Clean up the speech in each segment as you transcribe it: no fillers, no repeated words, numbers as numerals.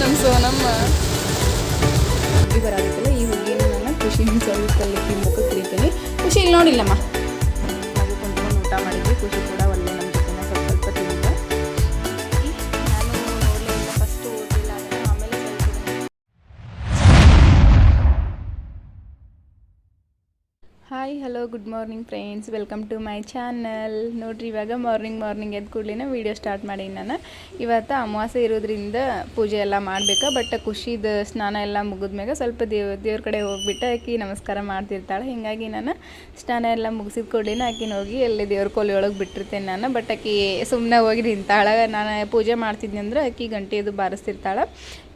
ನಮ್ಮ ಸೋನಮ್ಮ ಬರಾಗುತ್ತಲ್ಲ ಈ ಹುಡುಗಿನ ನಾನು ಖುಷಿ ಸ್ವಲ್ಪ ಕಲ್ಲಿಕ್ಕಿ ಮುಖ ಕರಿತೀನಿ. ಖುಷಿ ಇಲ್ಲಿ ನೋಡಿಲ್ಲಮ್ಮ ಅದು ಕುಂತ್ಕೊಂಡು ಊಟ ಮಾಡಿದ್ವಿ. ಖುಷಿ ಕೂಡ ಒಳ್ಳೆ ನಮ್ಮ ಜೊತೆ ಸ್ವಲ್ಪ ತಿಂದ. ನಾನು ನೋಡಲಿಲ್ಲ, ಫಸ್ಟು ಓದಲಿಲ್ಲ, ಅದನ್ನು ಆಮೇಲೆ hi hello good morning friends, welcome to my channel. ನೋಡಿರಿ ಇವಾಗ ಮಾರ್ನಿಂಗ್ ಎದ್ದು ಕೂಡಲೇ ವೀಡಿಯೋ ಸ್ಟಾರ್ಟ್ ಮಾಡೀನಿ ನಾನು. ಇವತ್ತು ಅಮಾವಾಸ್ಯೆ ಇರೋದ್ರಿಂದ ಪೂಜೆ ಎಲ್ಲ ಮಾಡಬೇಕು. ಬಟ್ ಖುಷಿದು ಸ್ನಾನ ಎಲ್ಲ ಮುಗಿದ್ಮ್ಯಾಗ ಸ್ವಲ್ಪ ದೇವ್ರ ಕಡೆ ಹೋಗ್ಬಿಟ್ಟು ಆಕಿ ನಮಸ್ಕಾರ ಮಾಡ್ತಿರ್ತಾಳೆ. ಹೀಗಾಗಿ ನಾನು ಸ್ನಾನ ಎಲ್ಲ ಮುಗಿಸಿದ ಕೂಡಲೇ ಆಕಿನ ಹೋಗಿ ಎಲ್ಲಿ ದೇವ್ರ ಕೋಲಿ ಒಳಗೆ ಬಿಟ್ಟಿರ್ತೇನೆ ನಾನು. ಬಟ್ ಆಕಿ ಸುಮ್ಮನೆ ಹೋಗಿ ನಿಂತಾಳೆ. ನಾನು ಪೂಜೆ ಮಾಡ್ತಿದ್ನಿ ಅಂದ್ರೆ ಆಕಿ ಗಂಟೆ ಅದು ಬಾರಿಸ್ತಿರ್ತಾಳೆ.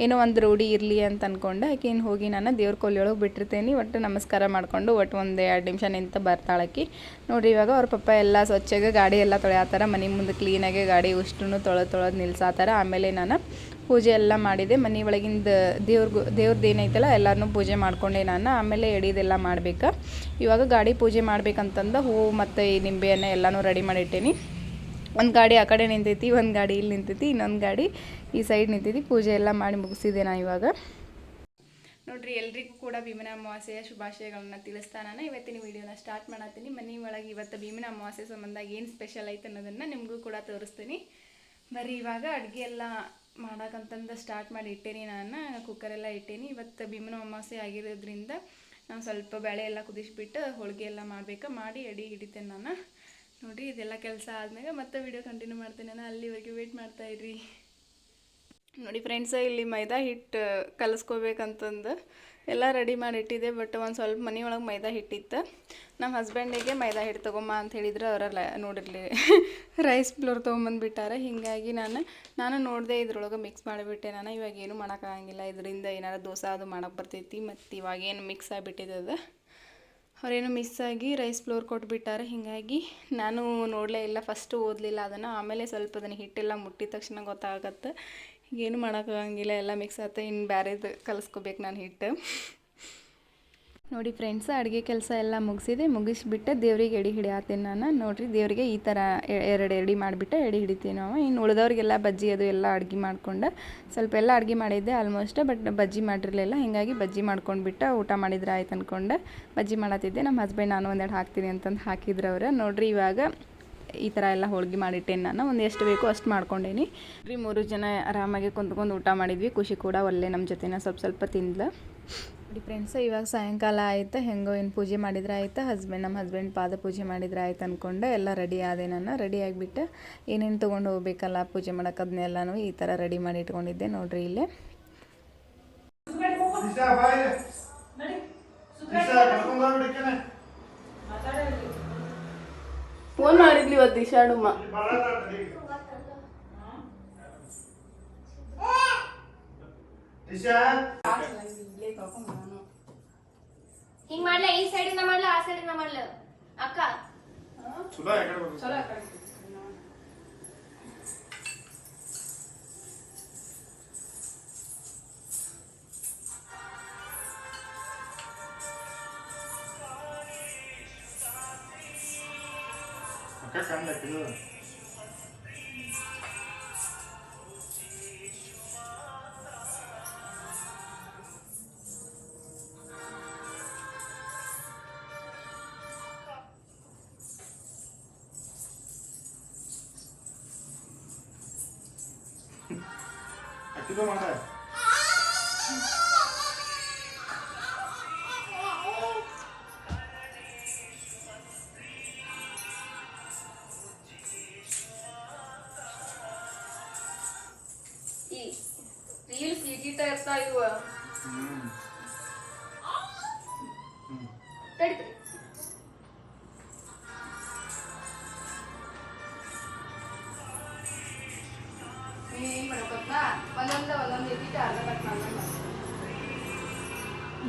ಏನೋ ಒಂದು ರೂಢಿ ಇರಲಿ ಅಂತ ಅಂದ್ಕೊಂಡು ಆಕಿನ ಹೋಗಿ ನಾನು ದೇವ್ರ ಕೋಲಿ ಒಳಗೆ ಬಿಟ್ಟಿರ್ತೇನೆ. ಒಟ್ಟು ನಮಸ್ಕಾರ ಮಾಡಿಕೊಂಡು ಒಟ್ಟು ಒಂದು 2 ನಿಮಿಷ ನಿಂತು ಬರ್ತಾಳಕಿ. ನೋಡಿರಿ ಇವಾಗ ಅವ್ರ ಪಪ್ಪ ಎಲ್ಲ ಸ್ವಚ್ಛಗೆ ಗಾಡಿ ಎಲ್ಲ ತೊಳೆಯತ್ತಾರ. ಮನೆ ಮುಂದೆ ಕ್ಲೀನಾಗಿ ಗಾಡಿ ಉಷ್ಟು ತೊಳೆದು ನಿಲ್ಸಾತಾರ. ಆಮೇಲೆ ನಾನು ಪೂಜೆ ಎಲ್ಲ ಮಾಡಿದೆ. ಮನೆ ಒಳಗಿಂದ ದೇವ್ರದ್ದು ಏನೈತಲ್ಲ ಎಲ್ಲರನ್ನೂ ಪೂಜೆ ಮಾಡ್ಕೊಂಡೆ ನಾನು. ಆಮೇಲೆ ಎಡಿದೆಲ್ಲ ಮಾಡ್ಬೇಕು. ಇವಾಗ ಗಾಡಿ ಪೂಜೆ ಮಾಡ್ಬೇಕಂತಂದು ಹೂವು ಮತ್ತು ಈ ನಿಂಬೆಯನ್ನು ಎಲ್ಲನೂ ರೆಡಿ ಮಾಡಿಟ್ಟೇನಿ. ಒಂದು ಗಾಡಿ ಆ ಕಡೆ ನಿಂತೈತಿ, ಒಂದು ಗಾಡಿ ಇಲ್ಲಿ ನಿಂತೈತಿ, ಇನ್ನೊಂದು ಗಾಡಿ ಈ ಸೈಡ್ ನಿಂತೈತಿ. ಪೂಜೆ ಎಲ್ಲ ಮಾಡಿ ಮುಗಿಸಿದೆ ನಾನು ಇವಾಗ. ನೋಡಿರಿ ಎಲ್ರಿಗೂ ಕೂಡ ಭೀಮನ ಅಮಾವಾಸ್ಯೆಯ ಶುಭಾಶಯಗಳನ್ನ ತಿಳಿಸ್ತಾ ನಾನು ಇವತ್ತಿನ ವಿಡಿಯೋನ ಸ್ಟಾರ್ಟ್ ಮಾಡತ್ತೀನಿ. ಮನೆ ಒಳಗೆ ಇವತ್ತು ಭೀಮನ ಅಮಾವಾಸ್ಯೆ ಸಂಬಂಧ ಏನು ಸ್ಪೆಷಲ್ ಐತೆ ಅನ್ನೋದನ್ನು ನಿಮಗೂ ಕೂಡ ತೋರಿಸ್ತೀನಿ. ಬರೀ ಇವಾಗ ಅಡುಗೆ ಎಲ್ಲ ಮಾಡೋಕ್ಕಂತಂದು ಸ್ಟಾರ್ಟ್ ಮಾಡಿ ಇಟ್ಟೇನಿ. ನಾನು ಕುಕ್ಕರೆಲ್ಲ ಇಟ್ಟೇನಿ. ಇವತ್ತು ಭೀಮನ ಅಮಾವಾಸ್ಯೆ ಆಗಿರೋದ್ರಿಂದ ನಾನು ಸ್ವಲ್ಪ ಬೇಳೆ ಎಲ್ಲ ಕುದಿಸ್ಬಿಟ್ಟು ಹೋಳಿಗೆ ಎಲ್ಲ ಮಾಡಬೇಕು. ಮಾಡಿ ಎಡೆ ಹಿಡಿತೇನೆ ನಾನು. ನೋಡಿರಿ ಇದೆಲ್ಲ ಕೆಲಸ ಆದಮೇಲೆ ಮತ್ತೆ ವಿಡಿಯೋ ಕಂಟಿನ್ಯೂ ಮಾಡ್ತೇನೆ ನಾನು. ಅಲ್ಲಿವರೆಗೆ ವೇಟ್ ಮಾಡ್ತಾಯಿದ್ರಿ. ನೋಡಿ ಫ್ರೆಂಡ್ಸ್, ಇಲ್ಲಿ ಮೈದಾ ಹಿಟ್ಟು ಕಲಿಸ್ಕೋಬೇಕಂತಂದು ಎಲ್ಲ ರೆಡಿ ಮಾಡಿ ಇಟ್ಟಿದ್ದೆ. ಬಟ್ ಒಂದು ಸ್ವಲ್ಪ ಮನೆಯೊಳಗೆ ಮೈದಾ ಹಿಟ್ಟಿತ್ತು. ನಮ್ಮ ಹಸ್ಬೆಂಡಿಗೆ ಮೈದಾ ಹಿಟ್ಟು ತೊಗೊಂಬ ಅಂತ ಹೇಳಿದ್ರು. ಅವರೆಲ್ಲ ನೋಡಿರಲಿ ರೈಸ್ ಫ್ಲೋರ್ ತೊಗೊಂಬಂದುಬಿಟ್ಟಾರೆ. ಹೀಗಾಗಿ ನಾನು ನೋಡಿದೆ ಇದ್ರೊಳಗೆ ಮಿಕ್ಸ್ ಮಾಡಿಬಿಟ್ಟೆ ನಾನು. ಇವಾಗ ಏನು ಮಾಡೋಕ್ಕಾಗಂಗಿಲ್ಲ. ಇದರಿಂದ ಏನಾರು ದೋಸೆ ಅದು ಮಾಡೋಕ್ಕೆ ಬರ್ತೈತಿ. ಮತ್ತು ಇವಾಗೇನು ಮಿಕ್ಸ್ ಆಗಿಬಿಟ್ಟಿದೆ ಅದು. ಅವರೇನು ಮಿಕ್ಸ್ ಆಗಿ ರೈಸ್ ಫ್ಲೋರ್ ಕೊಟ್ಬಿಟ್ಟಾರೆ. ಹೀಗಾಗಿ ನಾನು ನೋಡಲೇ ಇಲ್ಲ, ಫಸ್ಟು ಓದಲಿಲ್ಲ ಅದನ್ನು. ಆಮೇಲೆ ಸ್ವಲ್ಪ ಅದನ್ನು ಹಿಟ್ಟೆಲ್ಲ ಮುಟ್ಟಿದ ತಕ್ಷಣ ಗೊತ್ತಾಗತ್ತೆ. ಏನು ಮಾಡೋಕ್ಕಾಗಂಗಿಲ್ಲ, ಎಲ್ಲ ಮಿಕ್ಸ್ ಆಯ್ತು. ಇನ್ನು ಬೇರೆದು ಕಲಿಸ್ಕೋಬೇಕು ನಾನು ಹಿಟ್ಟು. ನೋಡಿ ಫ್ರೆಂಡ್ಸ್, ಅಡುಗೆ ಕೆಲಸ ಎಲ್ಲ ಮುಗಿಸ್ಬಿಟ್ಟು ದೇವ್ರಿಗೆ ಎಡೆ ಹಿಡಿಯತ್ತೀನಿ ನಾನು. ನೋಡಿರಿ ದೇವರಿಗೆ ಈ ಥರ 2 ಎಡೆ ಮಾಡಿಬಿಟ್ಟು ಎಡೆ ಹಿಡಿತೀವಿ ನಾವು. ಇನ್ನು ಉಳಿದವ್ರಿಗೆಲ್ಲ ಬಜ್ಜಿ ಅದು ಎಲ್ಲ ಅಡುಗೆ ಮಾಡ್ಕೊಂಡು ಸ್ವಲ್ಪ ಎಲ್ಲ ಅಡುಗೆ ಮಾಡಿದ್ದೆ ಆಲ್ಮೋಸ್ಟ್. ಬಟ್ ಬಜ್ಜಿ ಮಾಡಿರಲಿಲ್ಲ. ಹೀಗಾಗಿ ಬಜ್ಜಿ ಮಾಡ್ಕೊಂಡ್ಬಿಟ್ಟು ಊಟ ಮಾಡಿದ್ರೆ ಆಯ್ತು ಅಂದ್ಕೊಂಡು ಬಜ್ಜಿ ಮಾಡತ್ತಿದ್ದೆ. ನಮ್ಮ ಹಸ್ಬೆಂಡ್ ನಾನು ಒಂದೆರಡು ಹಾಕ್ತೀನಿ ಅಂತಂದು ಹಾಕಿದ್ರು ಅವ್ರು. ನೋಡಿರಿ ಇವಾಗ ಈ ಥರ ಎಲ್ಲ ಹೋಳಿಗೆ ಮಾಡಿಟ್ಟೇನೆ ನಾನು. ಒಂದು ಎಷ್ಟು ಬೇಕೋ ಅಷ್ಟು ಮಾಡ್ಕೊಂಡೇನಿ. 3 ಜನ ಆರಾಮಾಗಿ ಕುಂತ್ಕೊಂಡು ಊಟ ಮಾಡಿದ್ವಿ. ಖುಷಿ ಕೂಡ ಒಳ್ಳೆ ನಮ್ಮ ಜೊತೆನ ಸ್ವಲ್ಪ ತಿಂದ್ಲು. ನೋಡಿ ಫ್ರೆಂಡ್ಸ್, ಇವಾಗ ಸಾಯಂಕಾಲ ಆಯಿತು. ಹೆಂಗೋ ಏನು ಪೂಜೆ ಮಾಡಿದ್ರೆ ಆಯಿತು. ನಮ್ಮ ಹಸ್ಬೆಂಡ್ ಪಾದ ಪೂಜೆ ಮಾಡಿದ್ರೆ ಆಯ್ತು ಅಂದ್ಕೊಂಡು ಎಲ್ಲ ರೆಡಿ ಆದೆ ನಾನು. ರೆಡಿ ಆಗಿಬಿಟ್ಟು ಏನೇನು ತೊಗೊಂಡು ಹೋಗ್ಬೇಕಲ್ಲ ಪೂಜೆ ಮಾಡೋಕೆ ಅದನ್ನೆಲ್ಲನೂ ಈ ಥರ ರೆಡಿ ಮಾಡಿ ಇಟ್ಕೊಂಡಿದ್ದೆ. ನೋಡಿರಿ ಇಲ್ಲೇ ಫೋನ್ ಮಾಡಿದ್ಲಿ ಇವತ್ತು ದಿಶಾಡುಮ್ಮ. ಹಿಂಗ್ ಮಾಡ್ಲ, ಈ ಸೈಡಿಂದ ಮಾಡ್ಲ, ಆ ಸೈಡಿಂದ ಮಾಡ್ಲ ಅಕ್ಕ. ಅಕ್ಕಿದು ಮಾಡ ಈ ರೀಲ್ಸ್ ಈಗಿಟ ಇರ್ತಾ ಇವ ತಡಿದ್ರಿ.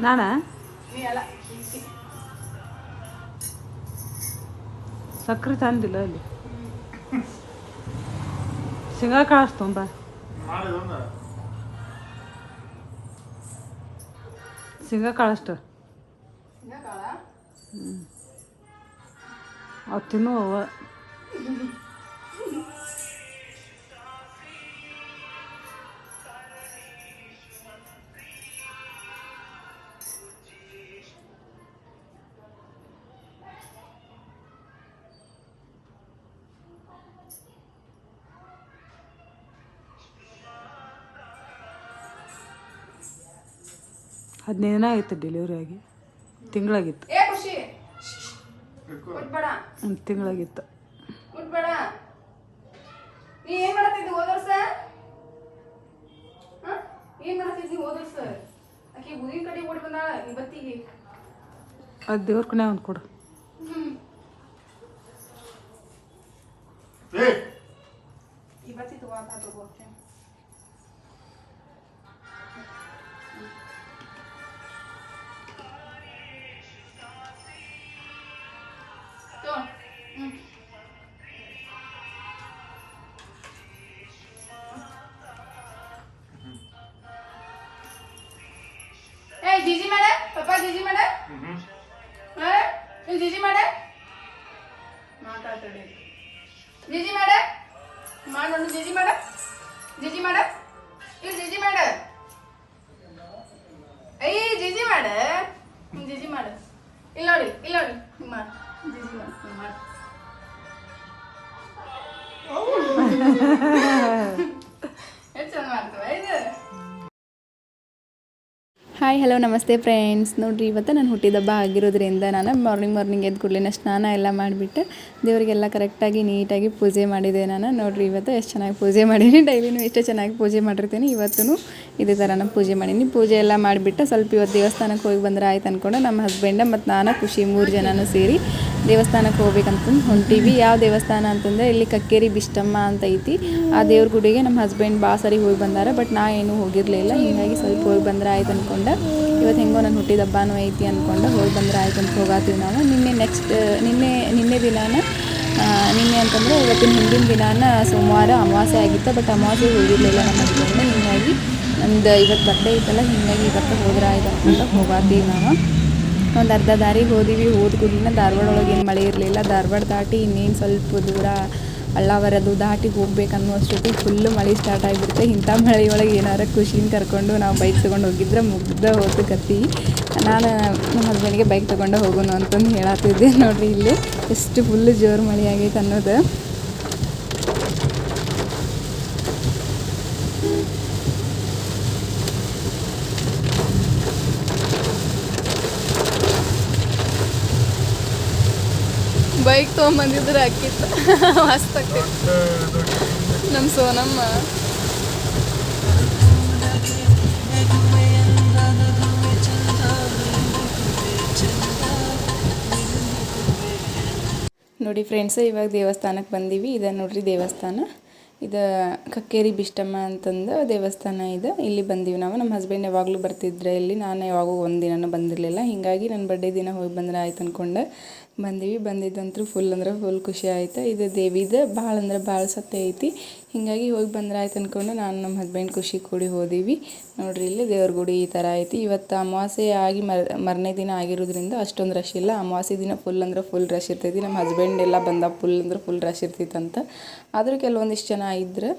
ನಾನ ಸಕ್ಕರೆ ತಂದಿಲ್ಲ ಅಲ್ಲಿ ಶೇಂಗಾ ಕಾಳು ತುಂಬ ಶೇಂಗಾ ಕಾಳಷ್ಟು ಅವು ತಿನ್ನು ಅವ 15 ದಿನ ಆಯಿತು ಡೆಲಿವರಿ ಆಗಿ. ತಿಂಗಳಾಗಿತ್ತು. ಏ ಖುಷಿ ಮುಟ್ಬೇಡ, ಒಂದು ತಿಂಗಳಾಗಿತ್ತು. ಮುಟ್ಬೇಡ. ನೀ ಏನ್ ಮಾಡತ್ತಿದ್ದಿ ಹೋದ ವರ್ಷ? ಏನ್ ಮಾಡತ್ತಿದ್ದಿ ಹೋದ ವರ್ಷ? ಆಕಿ ಊರಿನ ಕಡೆ ಓಡಿ ಬಂದಾಳ ಇವತ್ತಿಗೆ. ಅದು ದೇವ್ರ ಕಡೆ ಒಂದು ಕೊಡು. ಇವತ್ತಿ ತಗೋ. ಜಿಜಿ ಮಾಡ ಪಪ್ಪ, ಜಿಜಿ ಮಾಡ, ಜಿಜಿ ಮಾಡ, ಮಾತಾಡ್ತಡೆ. ಜಿಜಿ ಮಾಡ, ಮಾಡೋಣ. ಜಿಜಿ ಮಾಡ, ಜಿಜಿ ಮಾಡ, ಇಲ್ಲಿ ಜಿಜಿ ಮಾಡ. ಅಯ್ಯ ಜಿಜಿ ಮಾಡ, ಜಿಜಿ ಮಾಡ. ಇಲ್ಲಿ ನೋಡಿ, ಇಲ್ಲಿ ನೋಡಿ, ಮಾಡ ಜಿಜಿ ಮಾಡ, ಮಾಡ. ಎಷ್ಟು ಚಂದ ಮಾಡ್ತವ ಇದು. ಹಾಯ್ ಹಲೋ ನಮಸ್ತೆ ಫ್ರೆಂಡ್ಸ್. ನೋಡಿರಿ, ಇವತ್ತು ನಾನು ಹುಟ್ಟಿದಬ್ಬ ಆಗಿರೋದ್ರಿಂದ ನಾನು ಮಾರ್ನಿಂಗ್ ಎದ್ದು ಕೂಡಲೇ ಸ್ನಾನ ಎಲ್ಲ ಮಾಡಿಬಿಟ್ಟು ದೇವರಿಗೆಲ್ಲ ಕರೆಕ್ಟಾಗಿ ನೀಟಾಗಿ ಪೂಜೆ ಮಾಡಿದೆ ನಾನು. ನೋಡಿರಿ, ಇವತ್ತು ಎಷ್ಟು ಚೆನ್ನಾಗಿ ಪೂಜೆ ಮಾಡೀನಿ. ಡೈಲಿನೂ ಎಷ್ಟೇ ಚೆನ್ನಾಗಿ ಪೂಜೆ ಮಾಡಿರ್ತೀನಿ. ಇವತ್ತೂ ಇದೇ ಥರ ನಾನು ಪೂಜೆ ಮಾಡೀನಿ. ಪೂಜೆ ಎಲ್ಲ ಮಾಡಿಬಿಟ್ಟು ಸ್ವಲ್ಪ ಇವತ್ತು ದೇವಸ್ಥಾನಕ್ಕೆ ಹೋಗಿ ಬಂದ್ರೆ ಆಯ್ತು ಅಂದ್ಕೊಂಡು ನಮ್ಮ ಹಸ್ಬೆಂಡ ಮತ್ತು ನಾನು ಖುಷಿ 3 ಜನನೂ ಸೇರಿ ದೇವಸ್ಥಾನಕ್ಕೆ ಹೋಗ್ಬೇಕಂತಂದು ಹೊಂಟೀವಿ. ಯಾವ ದೇವಸ್ಥಾನ ಅಂತಂದರೆ ಇಲ್ಲಿ ಕಕ್ಕೇರಿ ಬಿಷ್ಟಮ್ಮ ಅಂತ ಐತಿ. ಆ ದೇವ್ರ ಗುಡಿಗೆ ನಮ್ಮ ಹಸ್ಬೆಂಡ್ ಭಾಳ ಸರಿ ಹೋಗಿ ಬಂದಾರ, ಬಟ್ ನಾ ಏನೂ ಹೋಗಿರಲಿಲ್ಲ. ಹೀಗಾಗಿ ಸ್ವಲ್ಪ ಹೋಗಿ ಬಂದ್ರೆ ಆಯ್ತು ಅಂದ್ಕೊಂಡು ಇವತ್ತು ಹೆಂಗೋ ನಾನು ಹುಟ್ಟಿದ ಹಬ್ಬನೂ ಐತಿ ಅಂದ್ಕೊಂಡು ಹೋಗಿ ಬಂದ್ರೆ ಆಯ್ತು ಅಂತ ಹೋಗಾತೀವಿ ನಾವು. ನಿನ್ನೆ ದಿನಾನ ನಿನ್ನೆ ಅಂತಂದರೆ ಇವತ್ತಿನ ಹಿಂದಿನ ದಿನಾನ ಸೋಮವಾರ ಅಮಾವಾಸ್ಯೆ ಆಗಿತ್ತು, ಬಟ್ ಅಮಾವಾಸ್ಯೆ ಹೋಗಿರಲಿಲ್ಲ ನಮ್ಮ ಹಸ್ಬೆಂಡ್. ಹೀಗಾಗಿ ಒಂದು ಇವತ್ತು ಬರ್ಡೇ ಇತ್ತಲ್ಲ, ಹೀಗಾಗಿ ಇವತ್ತು ಹೋದ್ರೆ ಆಯ್ತು ಅಂದ್ಕೊಂಡು ಹೋಗಾತೀವಿ ನಾವು. ಒಂದು ಅರ್ಧ ದಾರಿಗೆ ಹೋದೀವಿ. ಹೋದ ಕೂಡಲಿನ ಧಾರವಾಡ ಒಳಗೆ ಏನು ಮಳೆ ಇರಲಿಲ್ಲ. ಧಾರವಾಡ ದಾಟಿ ಇನ್ನೇನು ಸ್ವಲ್ಪ ದೂರ ಅಳ್ಳಾವರದು ದಾಟಿ ಹೋಗ್ಬೇಕನ್ನೋ ಅಷ್ಟೊತ್ತಿಗೆ ಫುಲ್ಲು ಮಳೆ ಸ್ಟಾರ್ಟ್ ಆಗಿಬಿಡುತ್ತೆ. ಇಂಥ ಮಳೆ ಒಳಗೆ ಏನಾರ ಖುಷಿನ ಕರ್ಕೊಂಡು ನಾವು ಬೈಕ್ ತೊಗೊಂಡು ಹೋಗಿದ್ರೆ ಮುಗ್ದ ಹೋದ ಕತ್ತಿ. ನಾನು ನಮ್ಮ ಹಸ್ಬೆಂಡ್ಗೆ ಬೈಕ್ ತೊಗೊಂಡು ಹೋಗೋಣ ಅಂತಂದು ಹೇಳತ್ತಿದ್ದೆ. ನೋಡಿರಿ ಇಲ್ಲಿ ಎಷ್ಟು ಫುಲ್ಲು ಜೋರು ಮಳೆ ಆಗೈತೆ ಅನ್ನೋದು. ಬೈಕ್ ತೊಗೊಂಬಂದಿದ್ರೆ ಹಾಕಿತ್ತು ಮಸ್ತ್ ಆಗ್ತಿತ್ತು. ನಮ್ಮ ಸೋನಮ್ಮ ನೋಡಿ ಫ್ರೆಂಡ್ಸ್, ಇವಾಗ ದೇವಸ್ಥಾನಕ್ಕೆ ಬಂದೀವಿ. ಇದು ನೋಡ್ರಿ ದೇವಸ್ಥಾನ. ಇದು ಕಕ್ಕೇರಿ ಬಿಷ್ಟಮ್ಮ ಅಂತಂದು ದೇವಸ್ಥಾನ ಇದೆ. ಇಲ್ಲಿ ಬಂದೀವಿ ನಾವು. ನಮ್ಮ ಹಸ್ಬೆಂಡ್ ಯಾವಾಗಲೂ ಬರ್ತಿದ್ರೆ ಇಲ್ಲಿ, ನಾನು ಯಾವಾಗೂ ಒಂದು ದಿನನೂ ಬಂದಿರಲಿಲ್ಲ. ಹೀಗಾಗಿ ನನ್ನ ಬರ್ಡೇ ದಿನ ಹೋಗಿ ಬಂದ್ರೆ ಆಯ್ತು ಅಂದ್ಕೊಂಡು ಬಂದೀವಿ. ಬಂದಿದ್ದಂತೂ ಫುಲ್ ಅಂದ್ರೆ ಫುಲ್ ಖುಷಿ ಆಯಿತು. ಇದು ದೇವಿದು ಭಾಳ ಅಂದ್ರೆ ಭಾಳ ಸತ್ಯ ಐತಿ. ಹೀಗಾಗಿ ಹೋಗಿ ಬಂದ್ರೆ ಆಯ್ತು ಅಂದ್ಕೊಂಡು ನಾನು ನಮ್ಮ ಹಸ್ಬೆಂಡ್ ಖುಷಿ ಕೂಡಿ ಹೋದೀವಿ. ನೋಡಿರಿ, ಇಲ್ಲಿ ದೇವ್ರ ಗುಡಿ ಈ ಥರ ಐತಿ. ಇವತ್ತು ಅಮಾವಾಸ್ಯೆ ಆಗಿ ಮರನೇ ದಿನ ಆಗಿರೋದ್ರಿಂದ ಅಷ್ಟೊಂದು ರಶ್ ಇಲ್ಲ. ಅಮಾವಾಸ್ಯೆ ದಿನ ಫುಲ್ ಅಂದ್ರೆ ಫುಲ್ ರಶ್ ಇರ್ತೈತಿ. ನಮ್ಮ ಹಸ್ಬೆಂಡ್ ಎಲ್ಲ ಬಂದ ಫುಲ್ ಅಂದ್ರೆ ಫುಲ್ ರಶ್ ಇರ್ತೈತಂತ. ಆದರೂ ಕೆಲವೊಂದಿಷ್ಟು ಜನ ಇದ್ರೆ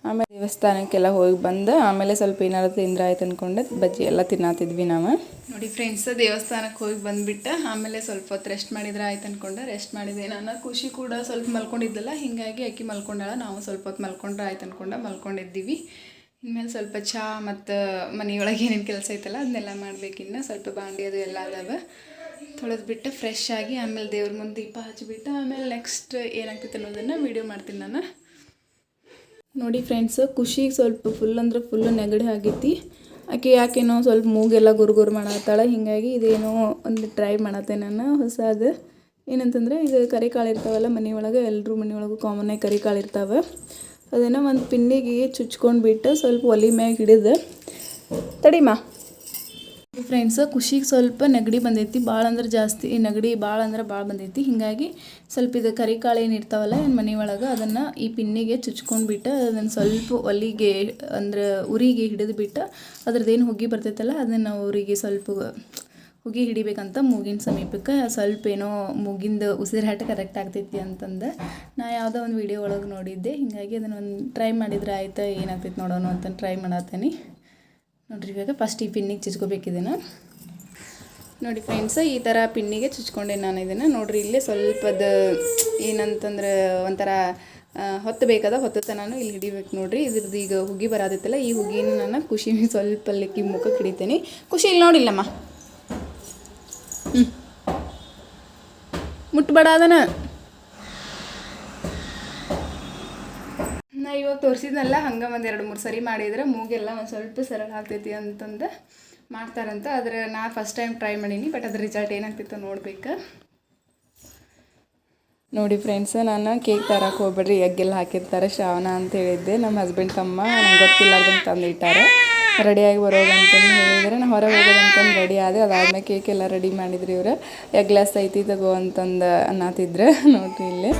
ಆಮೇಲೆ ದೇವಸ್ಥಾನಕ್ಕೆಲ್ಲ ಹೋಗಿ ಬಂದು ಆಮೇಲೆ ಸ್ವಲ್ಪ ಏನಾದ್ರು ತಿಂದ್ರೆ ಆಯ್ತು ಅಂದ್ಕೊಂಡು ಬಜ್ಜಿ ಎಲ್ಲ ತಿನ್ನತ್ತಿದ್ವಿ ನಾವು. ನೋಡಿ ಫ್ರೆಂಡ್ಸ್, ದೇವಸ್ಥಾನಕ್ಕೆ ಹೋಗಿ ಬಂದುಬಿಟ್ಟು ಆಮೇಲೆ ಸ್ವಲ್ಪ ಹೊತ್ತು ರೆಸ್ಟ್ ಮಾಡಿದ್ರೆ ಆಯ್ತು ಅಂದ್ಕೊಂಡು ರೆಸ್ಟ್ ಮಾಡಿದೆ ನಾನು. ಖುಷಿ ಕೂಡ ಸ್ವಲ್ಪ ಮಲ್ಕೊಂಡಿದ್ದಲ್ಲ, ಹೀಗಾಗಿ ಅಕ್ಕಿ ಮಲ್ಕೊಂಡಾಳ. ನಾವು ಸ್ವಲ್ಪ ಹೊತ್ತು ಮಲ್ಕೊಂಡ್ರೆ ಆಯ್ತು ಅಂದ್ಕೊಂಡು ಮಲ್ಕೊಂಡಿದ್ದೀವಿ. ಇನ್ಮೇಲೆ ಸ್ವಲ್ಪ ಚಹಾ ಮತ್ತು ಮನೆಯೊಳಗೆ ಏನೇನು ಕೆಲಸ ಐತಲ್ಲ ಅದನ್ನೆಲ್ಲ ಮಾಡಬೇಕಿನ್ನು. ಸ್ವಲ್ಪ ಬಾಂಡೆ ಅದು ಎಲ್ಲ ಅದಾವೆ, ತೊಳೆದ್ಬಿಟ್ಟು ಫ್ರೆಶ್ ಆಗಿ ಆಮೇಲೆ ದೇವ್ರ ಮುಂದೆ ದೀಪ ಹಚ್ಚಿಬಿಟ್ಟು ಆಮೇಲೆ ನೆಕ್ಸ್ಟ್ ಏನಾಗ್ತೈತೆ ಅನ್ನೋದನ್ನು ವೀಡಿಯೋ ಮಾಡ್ತೀನಿ ನಾನು. ನೋಡಿ ಫ್ರೆಂಡ್ಸ್, ಖುಷಿಗೆ ಸ್ವಲ್ಪ ಫುಲ್ ಅಂದ್ರೆ ಫುಲ್ಲು ನೆಗಡಿ ಆಗೈತಿ. ಆಕೆ ಯಾಕೇನೋ ಸ್ವಲ್ಪ ಮೂಗೆಲ್ಲ ಗುರುಗುರು ಮಾಡತ್ತಾಳೆ. ಹೀಗಾಗಿ ಇದೇನೋ ಒಂದು ಟ್ರೈ ಮಾಡತ್ತೆ ನಾನು ಹೊಸದು. ಏನಂತಂದರೆ ಇದು ಕರಿಕಾಳು ಇರ್ತಾವಲ್ಲ ಮನೆಯೊಳಗೆ, ಎಲ್ಲರೂ ಮನೆಯೊಳಗೂ ಕಾಮನ್ನಾಗಿ ಕರಿಕಾಳು ಇರ್ತಾವೆ. ಅದನ್ನು ಒಂದು ಪಿನ್ನಿಗೆ ಚುಚ್ಕೊಂಡ್ಬಿಟ್ಟು ಸ್ವಲ್ಪ ಒಲೆ ಮ್ಯಾಗ ಹಿಡಿದು ತಡಿಮಾ. ಫ್ರೆಂಡ್ಸ್, ಖುಷಿಗೆ ಸ್ವಲ್ಪ ನೆಗಡಿ ಬಂದೈತಿ. ಭಾಳ ಅಂದ್ರೆ ಜಾಸ್ತಿ ನೆಗಡಿ ಭಾಳ ಅಂದ್ರೆ ಭಾಳ ಬಂದೈತಿ. ಹೀಗಾಗಿ ಸ್ವಲ್ಪ ಇದು ಕರಿಕಾಳು ಏನು ಇರ್ತಾವಲ್ಲ ಮನೆಯೊಳಗೆ ಅದನ್ನು ಈ ಪಿನ್ನಿಗೆ ಚುಚ್ಕೊಂಡ್ಬಿಟ್ಟು ಅದನ್ನು ಸ್ವಲ್ಪ ಒಲಿಗೆ ಅಂದ್ರೆ ಉರಿಗೆ ಹಿಡಿದುಬಿಟ್ಟು ಅದ್ರದ್ದೇನು ಹುಗ್ಗಿ ಬರ್ತೈತಲ್ಲ ಅದನ್ನು ಉರಿಗೆ ಸ್ವಲ್ಪ ಹುಗಿ ಹಿಡಿಬೇಕಂತ ಮೂಗಿನ ಸಮೀಪಕ್ಕೆ ಸ್ವಲ್ಪ ಏನೋ ಮೂಗಿಂದ ಉಸಿರಾಟ ಕರೆಕ್ಟ್ ಆಗ್ತೈತಿ ಅಂತಂದು ನಾ ಯಾವುದೋ ಒಂದು ವಿಡಿಯೋ ಒಳಗೆ ನೋಡಿದ್ದೆ. ಹೀಗಾಗಿ ಅದನ್ನು ಒಂದು ಟ್ರೈ ಮಾಡಿದ್ರೆ ಆಯ್ತಾ ಏನಾಗ್ತೈತೆ ನೋಡೋಣ ಅಂತ ಟ್ರೈ ಮಾಡತ್ತೀನಿ. ನೋಡಿರಿ, ಇವಾಗ ಫಸ್ಟ್ ಈ ಪಿನ್ನಿಗೆ ಚುಚ್ಕೋಬೇಕಿದೆನ. ನೋಡಿ ಫ್ರೆಂಡ್ಸ್, ಈ ಥರ ಪಿನ್ನಿಗೆ ಚುಚ್ಕೊಂಡೆ ನಾನು ಇದನ್ನು. ನೋಡಿರಿ, ಇಲ್ಲೇ ಸ್ವಲ್ಪದ ಏನಂತಂದ್ರೆ ಒಂಥರ ಹೊತ್ತು ಬೇಕಾದ ಹೊತ್ತತ ನಾನು ಇಲ್ಲಿ ಹಿಡಿಬೇಕು ನೋಡ್ರಿ. ಇದ್ರದ್ದು ಈಗ ಹುಗಿ ಬರೋದಿತ್ತಲ್ಲ, ಈ ಹುಗಿನ ನಾನು ಖುಷಿ ಸ್ವಲ್ಪ ಲೆಕ್ಕಿ ಮುಖಕ್ಕೆ ಹಿಡಿತೀನಿ. ಖುಷಿ ಇಲ್ಲಿ ನೋಡಿಲ್ಲಮ್ಮ, ಮುಟ್ಬೇಡ ಅದನ್ನ. ನಾ ಇವಾಗ ತೋರಿಸಿದ್ನಲ್ಲ, ಹಂಗೆ ಒಂದು 2-3 ಸರಿ ಮಾಡಿದ್ರೆ ಮೂಗೆಲ್ಲ ಒಂದು ಸ್ವಲ್ಪ ಸರಳ ಆಗ್ತೈತಿ ಅಂತಂದು ಮಾಡ್ತಾರಂತ. ಆದರೆ ನಾ ಫಸ್ಟ್ ಟೈಮ್ ಟ್ರೈ ಮಾಡೀನಿ, ಬಟ್ ಅದ್ರ ರಿಸಲ್ಟ್ ಏನಾಗ್ತಿತ್ತು ನೋಡ್ಬೇಕು. ನೋಡಿ ಫ್ರೆಂಡ್ಸ್, ನಾನು ಕೇಕ್ ತರಕ್ಕೆ ಹೋಗ್ಬೇಡ್ರಿ, ಎಗ್ಗೆಲ್ಲ ಹಾಕಿರ್ತಾರೆ ಶ್ರಾವಣ ಅಂತ ಹೇಳಿದ್ದೆ. ನಮ್ಮ ಹಸ್ಬೆಂಡ್ ತಮ್ಮ ನಂಗೆ ಗೊತ್ತಿಲ್ಲಾರ್ದಂಗೆ ತಂದಿಟ್ಟಾರೆ. ರೆಡಿಯಾಗಿ ಬರೋಗಂತಂದು ಹೇಳಿದರೆ ನಾ ಹೊರಗೆ ಹೋಗೋದಂತಂದು ರೆಡಿ ಆದೆ. ಅದಾದ್ಮೇಲೆ ಕೇಕ್ ಎಲ್ಲ ರೆಡಿ ಮಾಡಿದ್ರಿ ಇವ್ರು. ಎಗ್ಲಾಸ್ ಐತಿ ತಗೋ ಅಂತಂದು ಅನ್ನತ್ತಿದ್ರು ನೋಡ್ರಿ ಇಲ್ಲಿ.